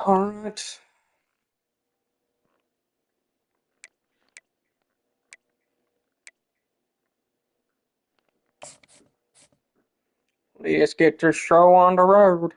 All right. Let's get this show on the road.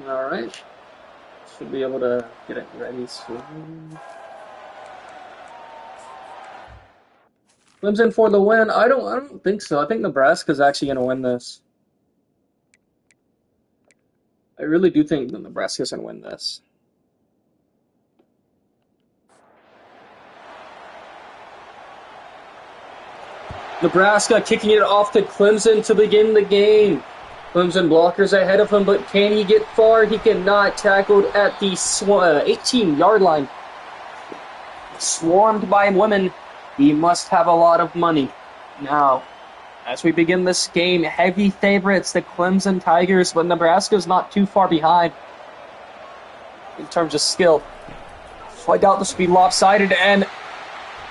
All right. Should be able to get it ready soon. Clemson for the win. I don't think so. I think Nebraska's actually going to win this. I really do think that Nebraska's going to win this. Nebraska kicking it off to Clemson to begin the game. Clemson blockers ahead of him, but can he get far? He cannot. Tackled at the 18-yard line. Swarmed by women. He must have a lot of money. Now, as we begin this game, heavy favorites, the Clemson Tigers, but Nebraska's not too far behind in terms of skill. So I doubt this will be lopsided, and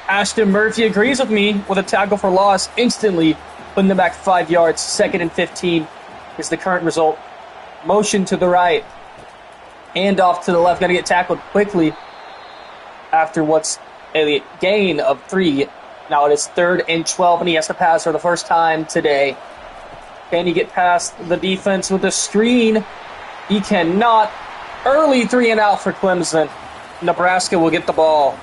Ashton Murphy agrees with me with a tackle for loss, instantly putting them back 5 yards. 2nd and 15 is the current result. Motion to the right. Handoff to the left. Going to get tackled quickly after what's a gain of 3. Now it is 3rd and 12, and he has to pass for the first time today. Can he get past the defense with a screen? He cannot. Early 3 and out for Clemson. Nebraska will get the ball.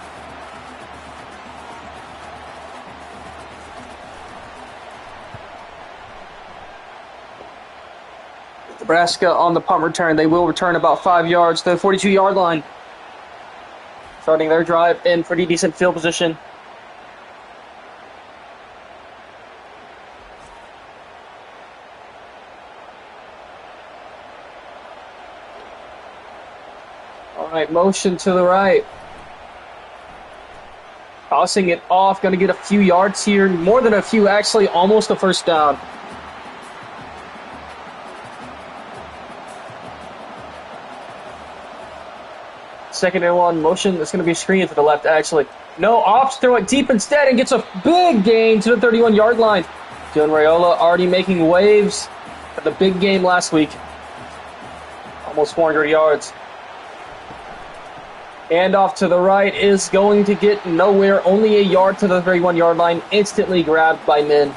Nebraska on the punt return. They will return about 5 yards to the 42-yard line. Starting their drive in pretty decent field position. All right, motion to the right. Tossing it off. Going to get a few yards here. More than a few, actually. Almost a first down. Second and 1, motion. It's going to be a screen to the left, actually. No, opts throw it deep instead and gets a big gain to the 31-yard line. Dylan Raiola already making waves for the big game last week. Almost 400 yards. Handoff to the right is going to get nowhere. Only a yard to the 31-yard line. Instantly grabbed by men.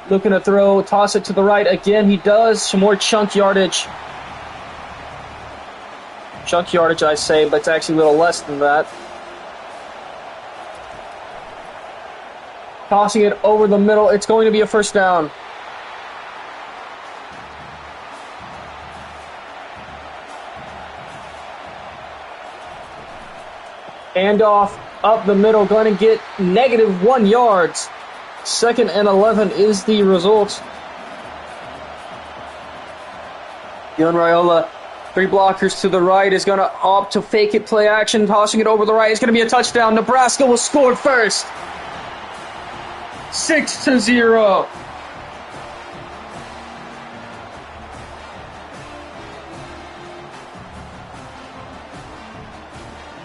Looking to throw, toss it to the right again. He does. Some more chunk yardage. Chunk yardage, I say, but it's actually a little less than that. Tossing it over the middle. It's going to be a first down. Handoff up the middle. Going to get -1 yards. 2nd and 11 is the result. Dylan Raiola, 3 blockers to the right, is going to opt to fake it, play action, tossing it over the right. It's going to be a touchdown. Nebraska will score first. 6-0.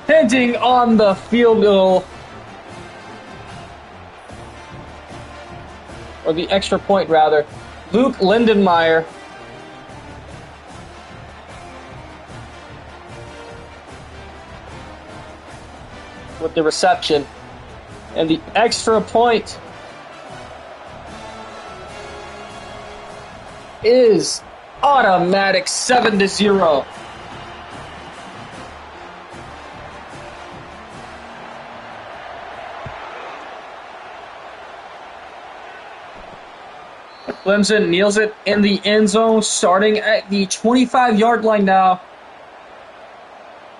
Pending on the field goal. Or the extra point, rather. Luke Lindenmeyer. With the reception. And the extra point is Automatic 7-0. Clemson kneels it in the end zone, starting at the 25-yard line now.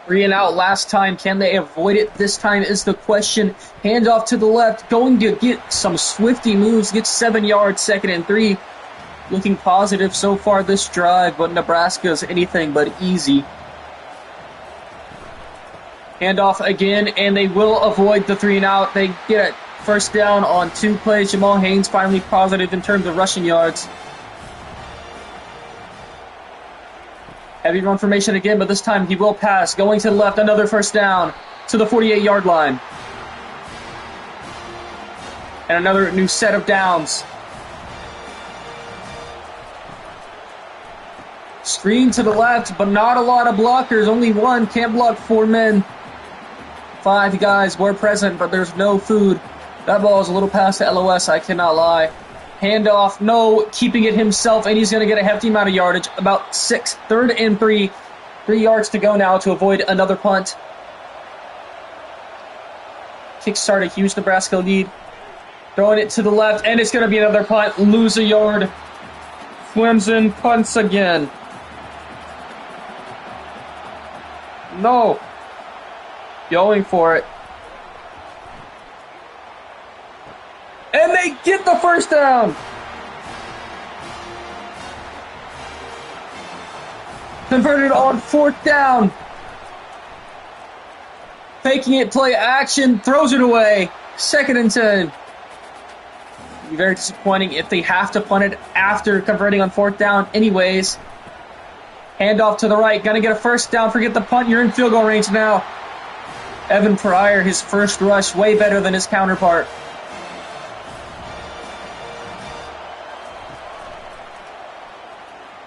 3 and out last time. Can they avoid it this time is the question. Handoff to the left. Going to get some swifty moves. Get 7 yards, 2nd and 3. Looking positive so far this drive, but Nebraska's anything but easy. Handoff again, and they will avoid the 3 and out. They get it. First down on 2 plays. Jamal Haynes finally positive in terms of rushing yards. Heavy run formation again, but this time he will pass. Going to the left, another first down to the 48-yard line. And another new set of downs. Screen to the left, but not a lot of blockers. Only one. Can't block 4 men. 5 guys were present, but there's no food. That ball is a little past the LOS, I cannot lie. Handoff, no, keeping it himself, and he's going to get a hefty amount of yardage. About 6, 3rd and 3. 3 yards to go now to avoid another punt. Kickstart a huge Nebraska lead. Throwing it to the left, and it's going to be another punt. Lose a yard. Clemson punts again. No. Going for it. And they get the first down. Converted on 4th down. Faking it, play action, throws it away. 2nd and 10. Be very disappointing if they have to punt it after converting on 4th down anyways. Handoff to the right, gonna get a first down, forget the punt, you're in field goal range now. Evan Pryor, his first rush, way better than his counterpart.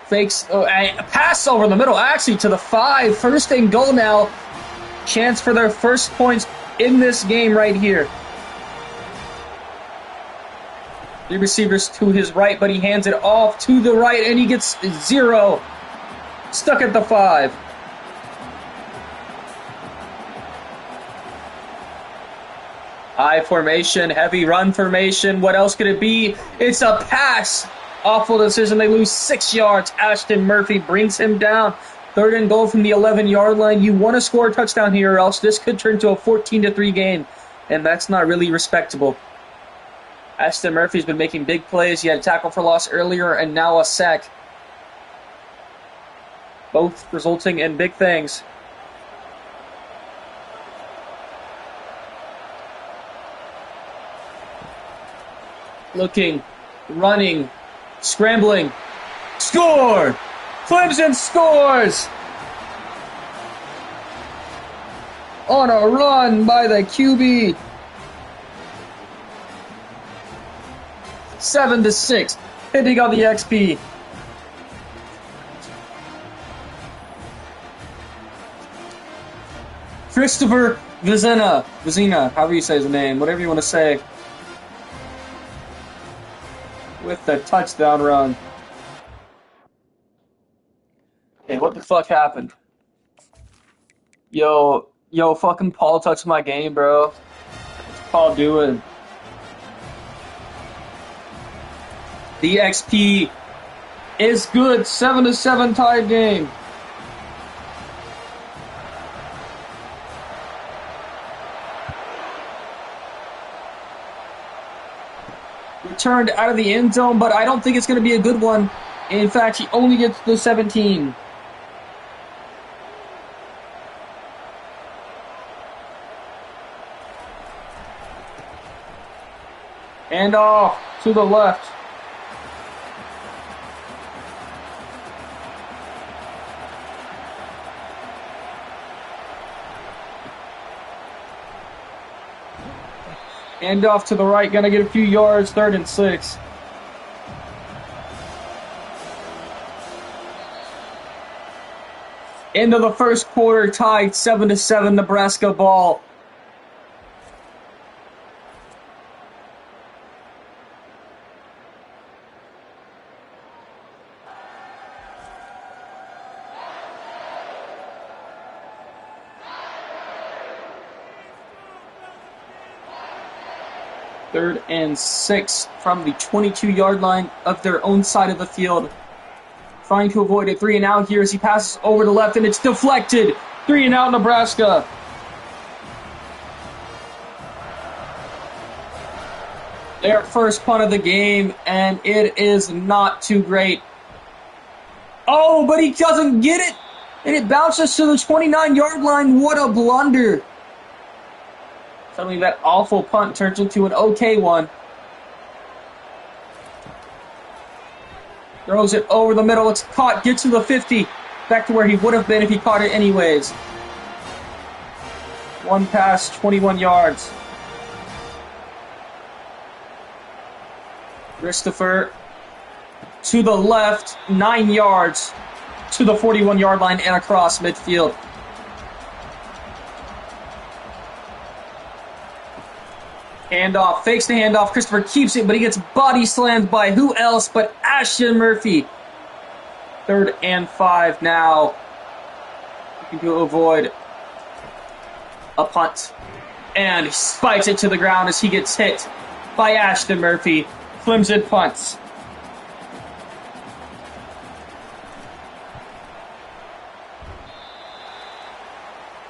Fakes a pass over the middle, actually to the 5. 1st and goal now. Chance for their first points in this game right here. The receiver's to his right, but he hands it off to the right, and he gets 0. Stuck at the 5. High formation, heavy run formation. What else could it be? It's a pass. Awful decision. They lose 6 yards. Ashton Murphy brings him down. 3rd and goal from the 11-yard line. You want to score a touchdown here, or else this could turn into a 14-3 game, and that's not really respectable. Ashton Murphy's been making big plays. He had a tackle for loss earlier, and now a sack. Both resulting in big things. Looking, running, scrambling. Score! Clemson scores! On a run by the QB. 7-6. Hitting on the XP. Christopher Vizina, however you say his name, whatever you want to say. With the touchdown run. Hey, what the fuck happened? Yo, fucking Paul touched my game, bro. What's Paul doing? The XP is good. 7-7 tie game. Returned out of the end zone, but I don't think it's going to be a good one. In fact, he only gets the 17. And off to the left. And off to the right, gonna get a few yards, 3rd and 6. End of the first quarter, tied 7-7, Nebraska ball. 3rd and 6 from the 22-yard line of their own side of the field. Trying to avoid a 3-and-out here as he passes over the left, and it's deflected. 3-and-out Nebraska. Their first punt of the game, and it is not too great. Oh, but he doesn't get it, and it bounces to the 29-yard line. What a blunder. Suddenly that awful punt turns into an okay one. Throws it over the middle. It's caught. Gets to the 50. Back to where he would have been if he caught it anyways. One pass, 21 yards. Christopher to the left, 9 yards to the 41-yard line and across midfield. Handoff, fakes the handoff. Christopher keeps it, but he gets body slammed by who else but Ashton Murphy. 3rd and 5 now. Looking to avoid a punt. And he spikes it to the ground as he gets hit by Ashton Murphy. Clemson punts.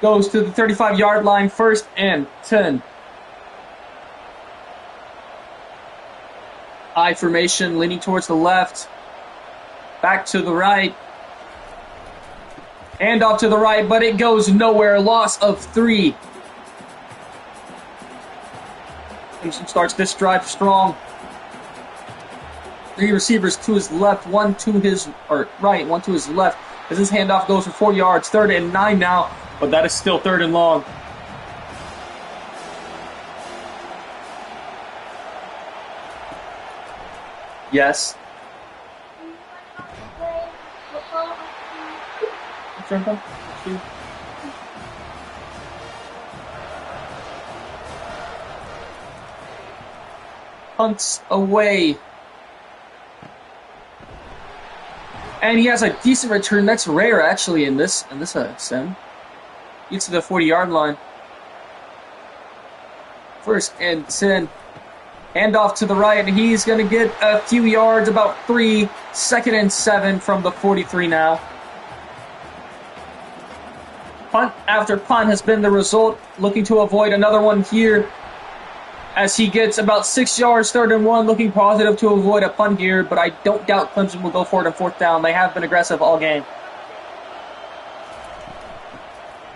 Goes to the 35-yard line, 1st and 10. I formation, leaning towards the left. Back to the right. Hand off to the right, but it goes nowhere. Loss of 3. Clemson starts this drive strong. 3 receivers to his left, one to his right, one to his left. As his handoff goes for 4 yards, 3rd and 9 now, but that is still 3rd and long. Yes. Punts away. And he has a decent return. That's rare, actually, in this sim. Gets to the 40-yard line. 1st and 10. Handoff to the right, and he's going to get a few yards, about 3. 2nd and 7 from the 43 now. Punt after punt has been the result. Looking to avoid another one here as he gets about 6 yards, 3rd and 1. Looking positive to avoid a punt here, but I don't doubt Clemson will go for it on 4th down. They have been aggressive all game.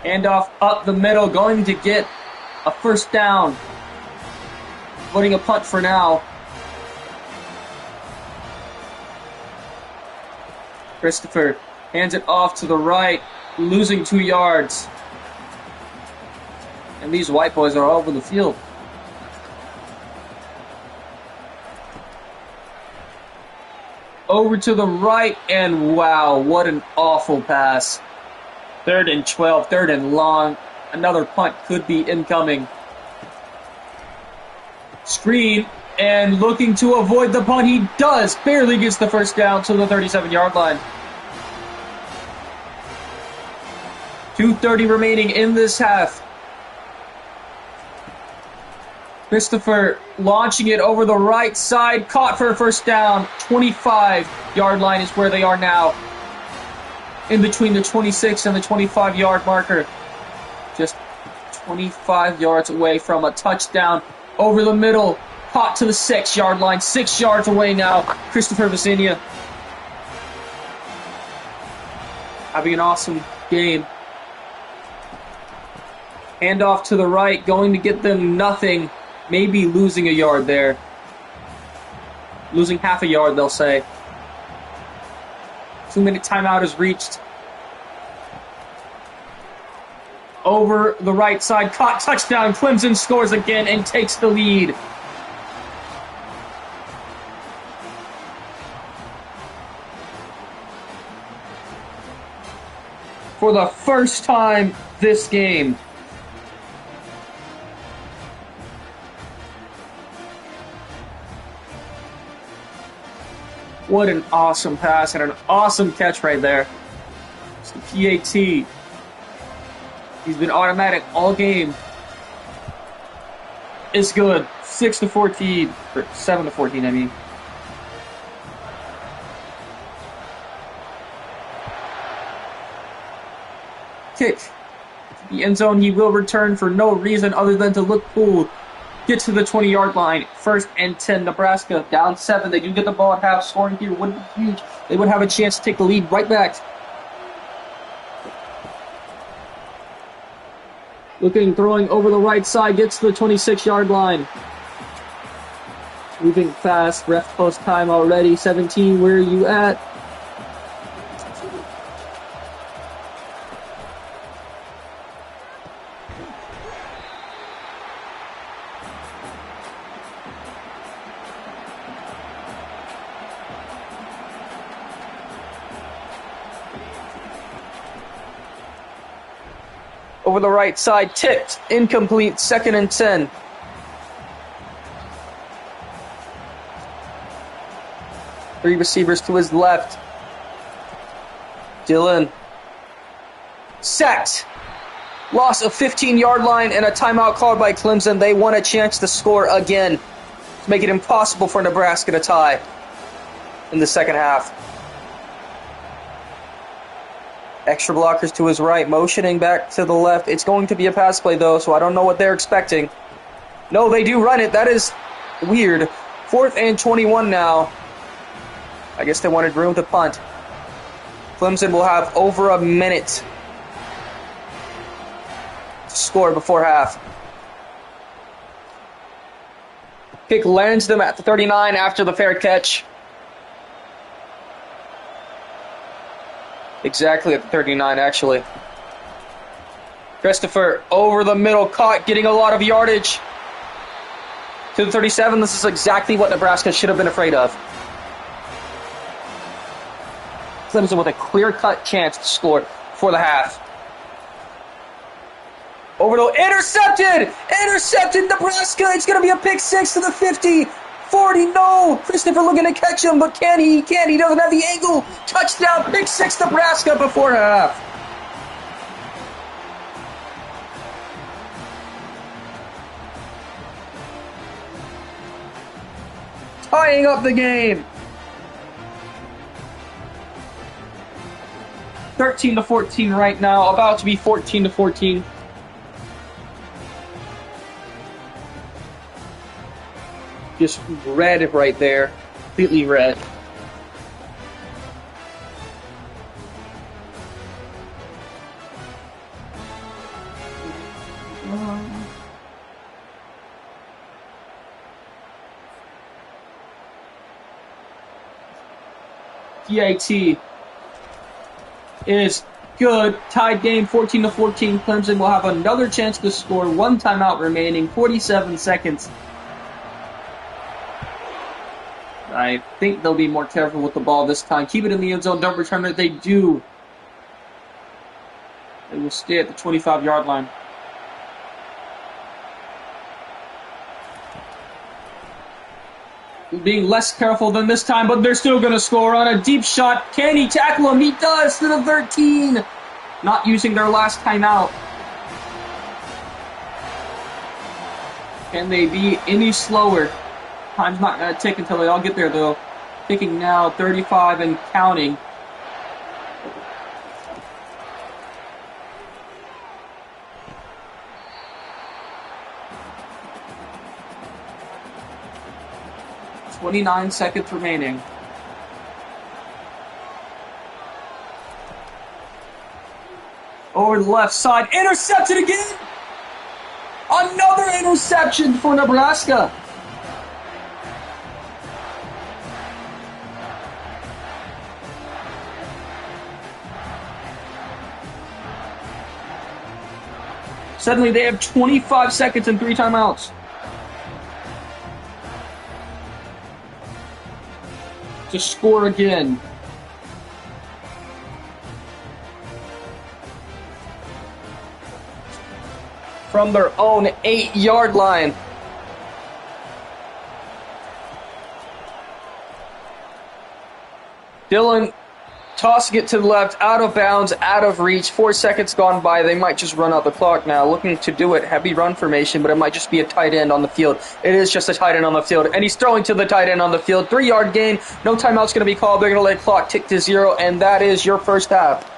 Handoff up the middle, going to get a 1st down. Avoiding a punt for now. Christopher hands it off to the right, losing 2 yards. And these white boys are all over the field. Over to the right, and wow, what an awful pass. 3rd and 12, 3rd and long. Another punt could be incoming. Screen, and looking to avoid the punt. He does. Barely gets the 1st down to the 37-yard line. 2:30 remaining in this half. Christopher launching it over the right side. Caught for a 1st down. 25-yard line is where they are now. In between the 26 and the 25-yard marker. Just 25 yards away from a touchdown. Over the middle, caught to the 6-yard line, 6 yards away now. Christopher Visenia having an awesome game. Handoff to the right, going to get them nothing. Maybe losing a yard there. Losing half a yard, they'll say. 2-minute timeout is reached. Over the right side, caught, touchdown. Clemson scores again and takes the lead. For the first time this game. What an awesome pass and an awesome catch right there. It's the PAT. He's been automatic all game. It's good. 6-14, or 7-14, I mean. Kick. The end zone, he will return for no reason other than to look cool. Get to the 20-yard line. 1st and 10, Nebraska down 7. They do get the ball at half. Scoring here wouldn't be huge. They would have a chance to take the lead right back. Looking, throwing over the right side, gets to the 26-yard line. Moving fast, ref post time already. 17, where are you at? Over the right side, tipped, incomplete, 2nd and 10. Three receivers to his left. Dylan. Sacked. Loss of 15-yard line and a timeout called by Clemson. They want a chance to score again to make it impossible for Nebraska to tie in the second half. Extra blockers to his right, motioning back to the left. It's going to be a pass play, though, so I don't know what they're expecting. No, they do run it. That is weird. 4th and 21 now. I guess they wanted room to punt. Clemson will have over a minute to score before half. Kick lands them at the 39 after the fair catch. Exactly at the 39, actually. Christopher over the middle, caught, getting a lot of yardage. To the 37, this is exactly what Nebraska should have been afraid of. Clemson with a clear-cut chance to score for the half. Over to intercepted! Intercepted, Nebraska! It's going to be a pick 6 to the 50. 40, no! Christopher looking to catch him, but can he? He can't. He doesn't have the angle. Touchdown, pick 6, Nebraska before half. Tying up the game. 13-14 right now, about to be 14-14. Just red right there. Completely red. PAT is good. Tied game 14-14. Clemson will have another chance to score. 1 timeout remaining. 47 seconds. I think they'll be more careful with the ball this time. Keep it in the end zone. Don't return it. They do. They will stay at the 25-yard line. Being less careful than this time, but they're still going to score on a deep shot. Can he tackle him? He does to the 13. Not using their last timeout. Can they be any slower? Time's not going to tick until they all get there, though. Ticking now, 35 and counting. .29 seconds remaining. Over the left side, intercepted again! Another interception for Nebraska! Suddenly they have 25 seconds and 3 timeouts. To score again. From their own 8-yard line. Dylan Tossing it to the left, out of bounds, out of reach. 4 seconds gone by. They might just run out the clock now. Looking to do it. Heavy run formation, but it might just be a tight end on the field. It is just a tight end on the field, and he's throwing to the tight end on the field. 3-yard gain. No timeout's going to be called. They're going to let clock tick to 0, and that is your first half.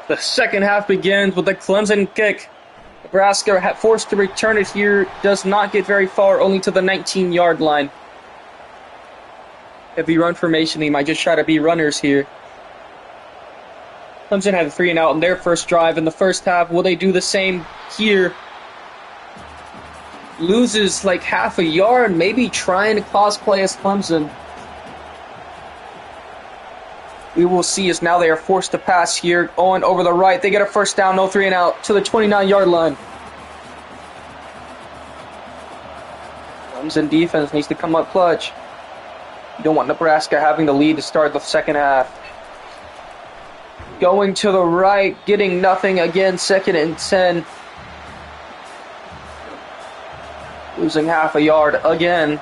The second half begins with a Clemson kick. Nebraska forced to return it here. Does not get very far, only to the 19-yard line. Heavy run formation. They might just try to be runners here. Clemson had a 3-and-out in their first drive in the first half. Will they do the same here? Loses like half a yard, maybe trying to cosplay as Clemson. We will see as now they are forced to pass here. On over the right. They get a first down, no 3-and-out, to the 29-yard line. Clemson defense needs to come up clutch. You don't want Nebraska having the lead to start the second half. Going to the right, getting nothing again, 2nd and 10. Losing half a yard again.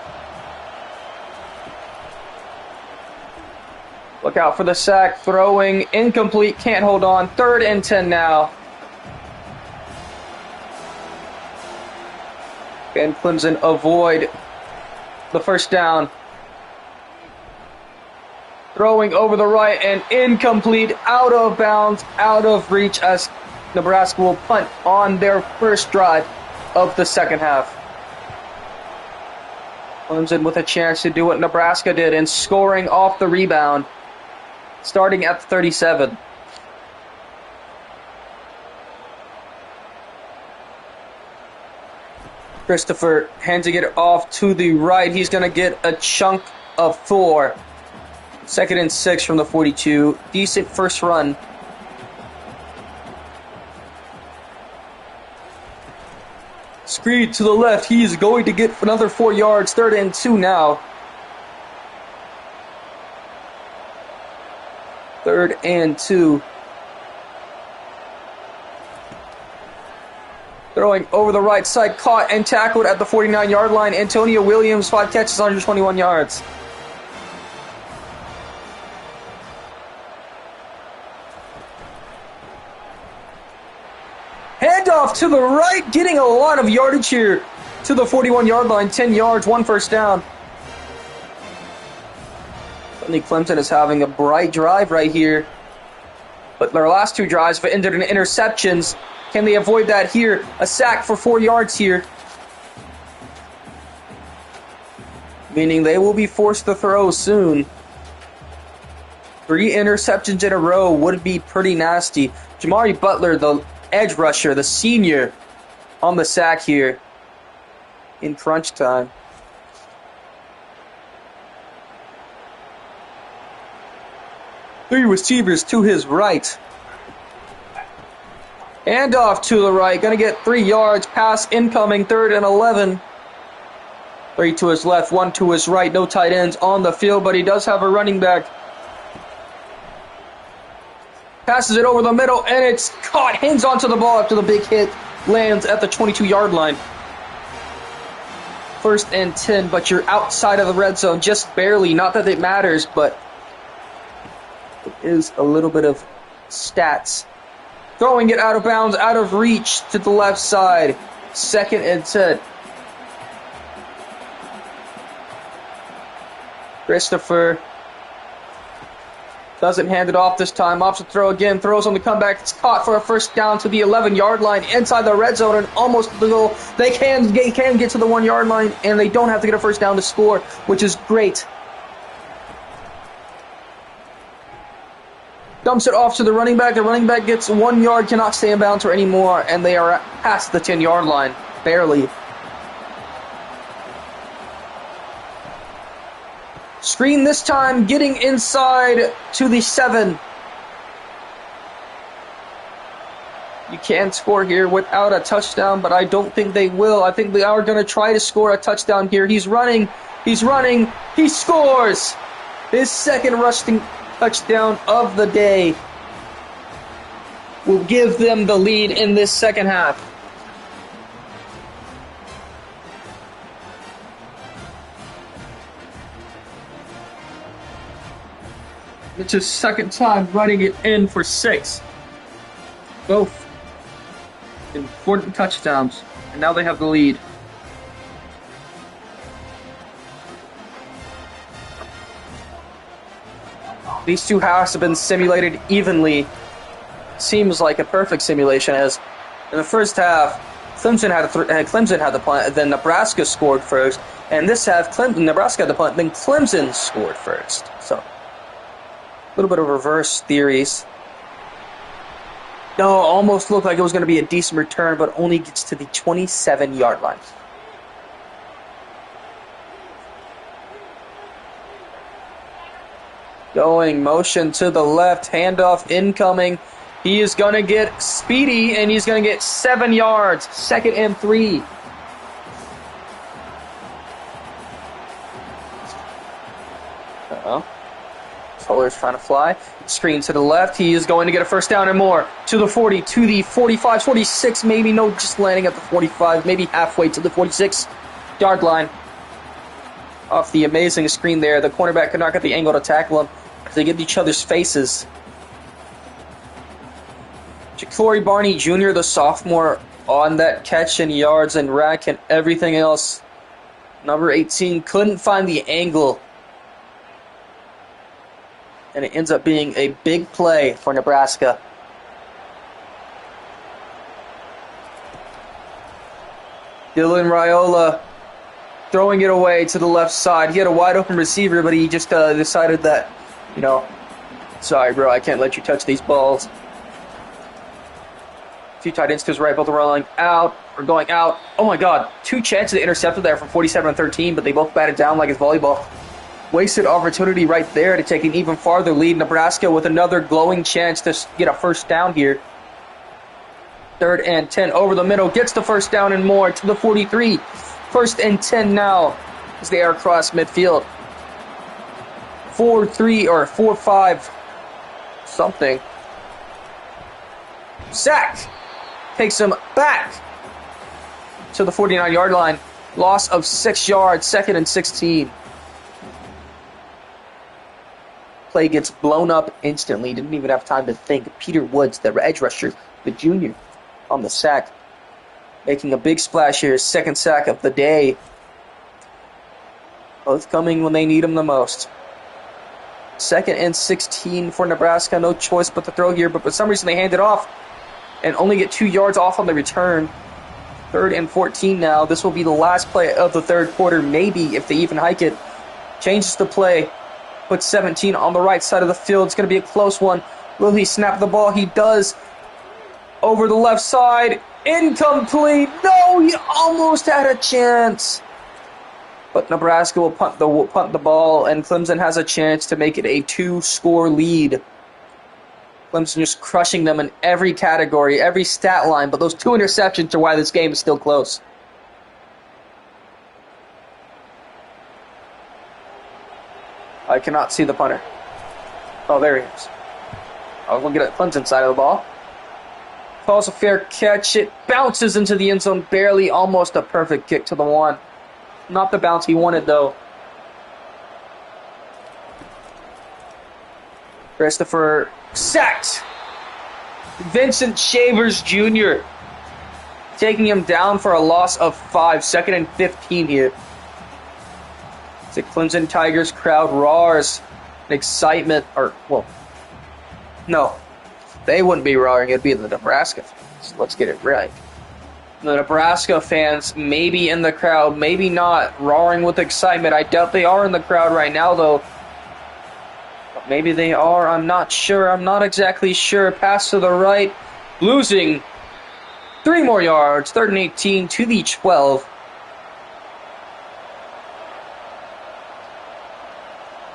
Look out for the sack. Throwing incomplete. Can't hold on. 3rd and 10 now. And Clemson avoid the first down. Throwing over the right and incomplete. Out of bounds. Out of reach as Nebraska will punt on their first drive of the second half. Clemson with a chance to do what Nebraska did and scoring off the rebound. Starting at the 37. Christopher handing it off to the right. He's going to get a chunk of 4. 2nd and 6 from the 42. Decent first run. Screen to the left. He's going to get another 4 yards. 3rd and 2 now. 3rd and 2. Throwing over the right side, caught and tackled at the 49-yard line. Antonio Williams, 5 catches, 121 yards. Handoff to the right, getting a lot of yardage here to the 41-yard line. 10 yards, 1 first down. Suddenly Clemson is having a bright drive right here. But their last 2 drives have ended in interceptions. Can they avoid that here? A sack for 4 yards here. Meaning they will be forced to throw soon. 3 interceptions in a row would be pretty nasty. Jamari Butler, the edge rusher, the senior, on the sack here in crunch time. Three receivers to his right. Handoff to the right. Going to get 3 yards. Pass incoming. 3rd and 11. 3 to his left. 1 to his right. No tight ends on the field, but he does have a running back. Passes it over the middle, and it's caught. Hangs onto the ball after the big hit. Lands at the 22-yard line. 1st and 10, but you're outside of the red zone. Just barely. Not that it matters, but it is a little bit of stats. Throwing it out of bounds, out of reach to the left side. 2nd and 10. Christopher Doesn't hand it off this time. Opts to throw again. Throws on the comeback. It's caught for a first down to the 11-yard line inside the red zone and almost the goal. They can get to the 1-yard line, and they don't have to get a first down to score, which is great. Dumps it off to the running back. The running back gets 1 yard, cannot stay in bounds or anymore, and they are past the 10-yard line. Barely. Screen this time, getting inside to the 7. You can score here without a touchdown, but I don't think they will. I think they are going to try to score a touchdown here. He's running. He scores! His second rushing touchdown of the day will give them the lead in this second half. It's his second time running it in for 6. Both important touchdowns, and now they have the lead. These two halves have been simulated evenly. Seems like a perfect simulation, as in the first half, Clemson had the punt, then Nebraska scored first, and this half, Nebraska had the punt, then Clemson scored first. So, a little bit of reverse theories. No, almost looked like it was going to be a decent return, but only gets to the 27-yard line. Going motion to the left, handoff incoming. He is going to get speedy, and he's going to get 7 yards. 2nd and 3. Uh-oh. Fuller's trying to fly. Screen to the left. He is going to get a first down and more. To the 40, to the 45, 46, maybe. No, just landing at the 45, maybe halfway to the 46-yard line. Off the amazing screen there. The cornerback could not get the angle to tackle him. They get each other's faces. Ja'Cory Barney Jr., the sophomore, on that catch and yards and rack and everything else. Number 18 couldn't find the angle. And it ends up being a big play for Nebraska. Dylan Raiola throwing it away to the left side. He had a wide open receiver, but he just decided that, sorry, bro, I can't let you touch these balls. Two tight ends to his right, both are going out. Oh my God, 2 chances to intercept there from 47 and 13, but they both batted down like it's volleyball. Wasted opportunity right there to take an even farther lead. Nebraska with another glowing chance to get a first down here. 3rd and 10 over the middle, gets the first down and more to the 43. 1st and 10 now as they are across midfield. 4-3 or 4-5 something. Sack takes him back to the 49-yard line. Loss of 6 yards, 2nd and 16. Play gets blown up instantly. Didn't even have time to think. Peter Woods, the edge rusher, the junior, on the sack. Making a big splash here. 2nd sack of the day. Both coming when they need them the most. 2nd and 16 for Nebraska. No choice but to throw here, but for some reason they hand it off and only get 2 yards off on the return. 3rd and 14 now. This will be the last play of the 3rd quarter, maybe, if they even hike it. Changes the play. Puts 17 on the right side of the field. It's going to be a close one. Will he snap the ball? He does. Over the left side. Incomplete. No, he almost had a chance. But Nebraska will punt the ball, and Clemson has a chance to make it a 2-score lead. Clemson just crushing them in every category, every stat line, but those 2 interceptions are why this game is still close. I cannot see the punter. Oh, there he is. I'll look at Clemson side of the ball. Calls a fair catch. It bounces into the end zone, barely, almost a perfect kick to the 1. Not the bounce he wanted, though. Christopher sacked. Vincent Shavers Jr. taking him down for a loss of 5. 2nd and 15 here. The Clemson Tigers crowd roars in excitement, No, they wouldn't be roaring. It'd be the Nebraska fans. Let's get it right. The Nebraska fans may be in the crowd, maybe not, roaring with excitement. I doubt they are in the crowd right now, though. But maybe they are. I'm not sure. I'm not exactly sure. Pass to the right. Losing 3 more yards. 3rd and 18 to the 12.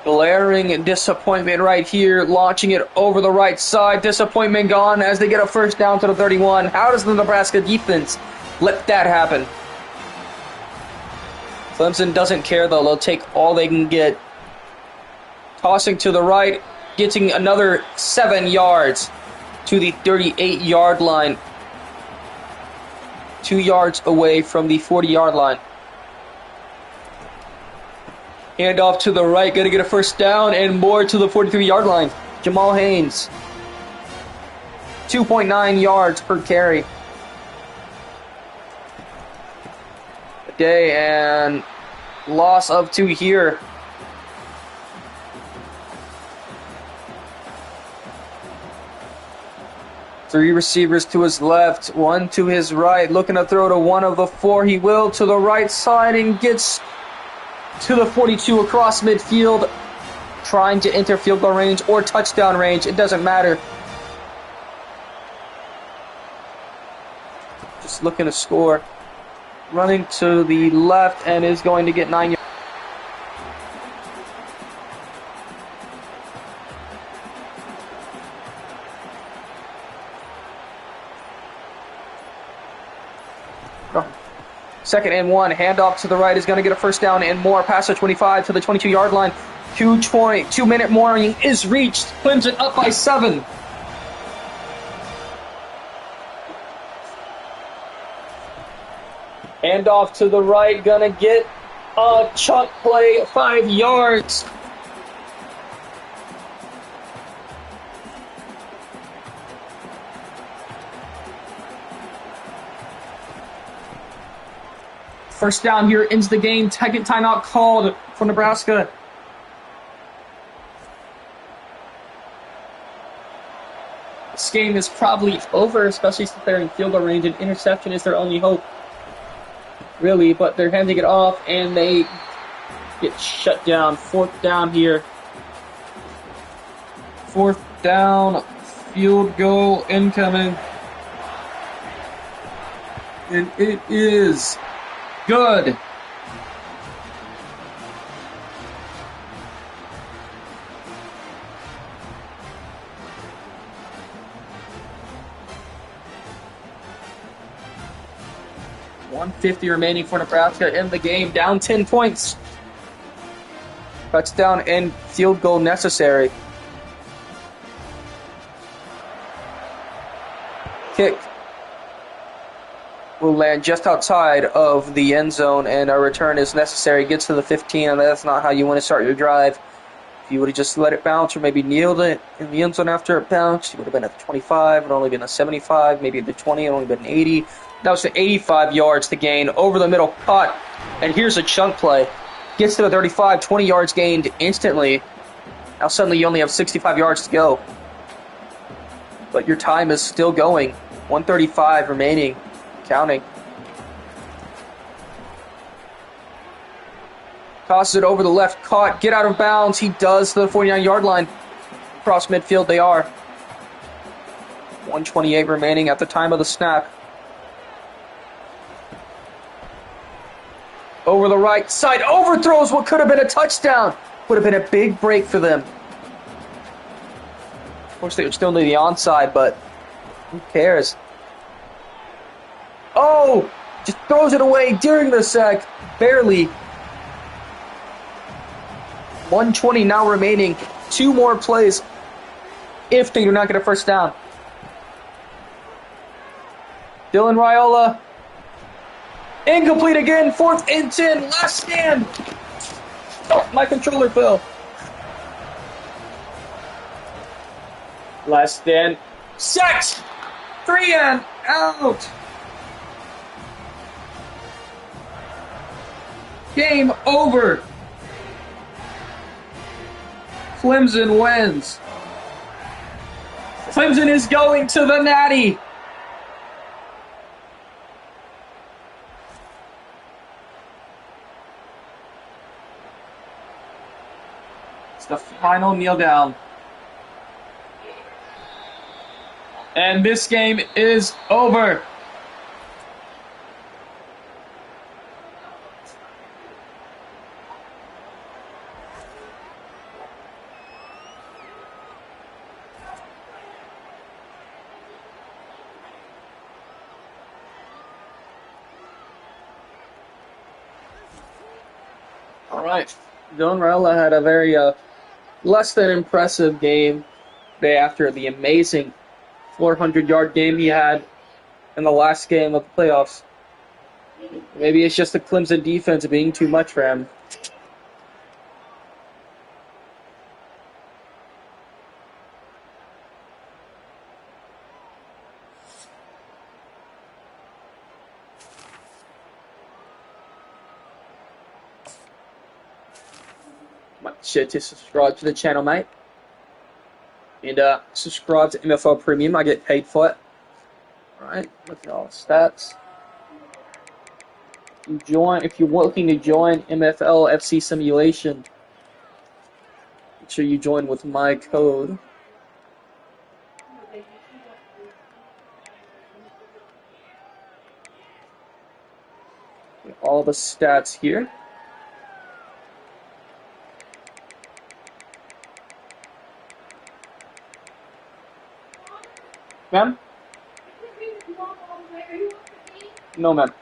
Glaring disappointment right here. Launching it over the right side. Disappointment gone as they get a first down to the 31. How does the Nebraska defense let that happen? Clemson doesn't care, though. They'll take all they can get. Tossing to the right. Getting another 7 yards to the 38-yard line. 2 yards away from the 40-yard line. Hand off to the right, going to get a first down and more to the 43-yard line. Jamal Haynes, 2.9 yards per carry. A day and loss of 2 here. Three receivers to his left, 1 to his right. Looking to throw to one of the 4. He will to the right side and gets to the 42 across midfield, trying to enter field goal range or touchdown range. It doesn't matter. Just looking to score. Running to the left and is going to get 9 yards. Second and 1, handoff to the right is going to get a first down and more. Pass to 25 to the 22-yard line. 2-minute warning is reached. Clemson up by 7. Handoff to the right, going to get a chunk play, 5 yards. First down here ends the game. Second timeout called for Nebraska. This game is probably over, especially since they're in field goal range, and interception is their only hope, really. But they're handing it off, and they get shut down. 4th down here. 4th down, field goal incoming. And it is good. .150 remaining for Nebraska in the game. Down 10 points. Touchdown and field goal necessary. Kick will land just outside of the end zone, and a return is necessary. Gets to the 15, and that's not how you want to start your drive. If you would have just let it bounce or maybe kneeled it in the end zone after it bounced, you would have been at the 25. It would only been a 75, maybe at the 20. It would only been 80. That was the 85 yards to gain. Over the middle, caught, and here's a chunk play. Gets to the 35, 20 yards gained instantly. Now suddenly you only have 65 yards to go. But your time is still going. 135 remaining. Counting. Tosses it over the left, caught, get out of bounds. He does to the 49-yard line. Across midfield they are. 128 remaining at the time of the snap. Over the right side, overthrows what could have been a touchdown. Would have been a big break for them. Of course, they would still need the onside, but who cares? Oh, just throws it away during the sack. Barely. 120 now remaining. 2 more plays if they do not get a first down. Dylan Raiola. Incomplete again. 4th and 10. Last stand. Oh, my controller fell. Last stand. Sacked. 3 and out. Game over. Clemson wins. Clemson is going to the Natty. It's the final kneel down. And this game is over. All right. John Rella had a very less than impressive game day after the amazing 400-yard game he had in the last game of the playoffs. Maybe it's just the Clemson defense being too much for him. Make sure to subscribe to the channel, mate. And subscribe to MFL Premium. I get paid for it. Alright, look at all the stats. If you're looking to join MFL FC Simulation, make sure you join with my code. All the stats here. Ma'am? No, ma'am.